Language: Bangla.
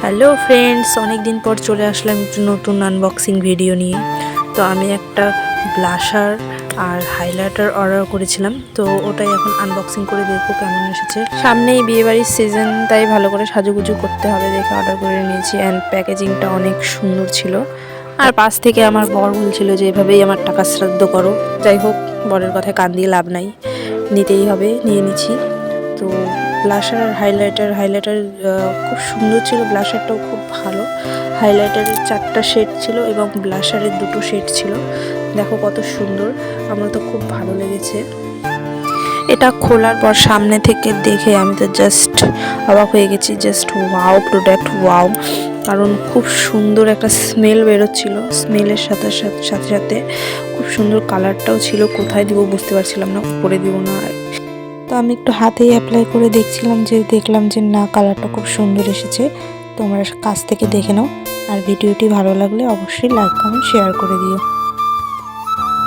হ্যালো ফ্রেন্ডস, অনেক দিন পর চলে আসলাম একটু নতুন আনবক্সিং ভিডিও নিয়ে। তো আমি একটা ব্লাশার আর হাইলাইটার অর্ডার করেছিলাম, তো ওটাই এখন আনবক্সিং করে দেখবো কেমন এসেছে। সামনেই বিয়েবাড়ির সিজন, তাই ভালো করে সাজুগুজু করতে হবে দেখে অর্ডার করে নিয়েছি। অ্যান্ড প্যাকেজিংটা অনেক সুন্দর ছিল। আর পাশ থেকে আমার বর বলছিল যে এভাবেই আমার টাকা শ্রাদ্ধ করো। যাই হোক, বরের কথায় কান দিয়ে লাভ নাই, নিতেই হবে, নিয়ে নিচ্ছি। তো ব্লাশার আর হাইলাইটার খুব সুন্দর ছিল। ব্লাশারটাও খুব ভালো। হাইলাইটারের 4টা শেড ছিল এবং ব্লাশারের 2টো শেড ছিল। দেখো কত সুন্দর, আমার তো খুব ভালো লেগেছে। এটা খোলার পর সামনে থেকে দেখে আমি তো জাস্ট অবাক হয়ে গেছি। Just wow product, wow. কারণ খুব সুন্দর একটা স্মেল বেরোচ্ছিল, স্মেলের সাথে সাথে খুব সুন্দর কালারটাও ছিল। কোথায় দিব বুঝতে পারছিলাম না, উপরে দিব না। তো আমি একটু হাতেই অ্যাপ্লাই করে দেখছিলাম, দেখলাম যে না, কালারটা খুব সুন্দর এসেছে। তোমরা কাছ থেকে দেখে নাও। আর ভিডিওটি ভালো লাগলে অবশ্যই লাইক কমেন্ট শেয়ার করে দিও।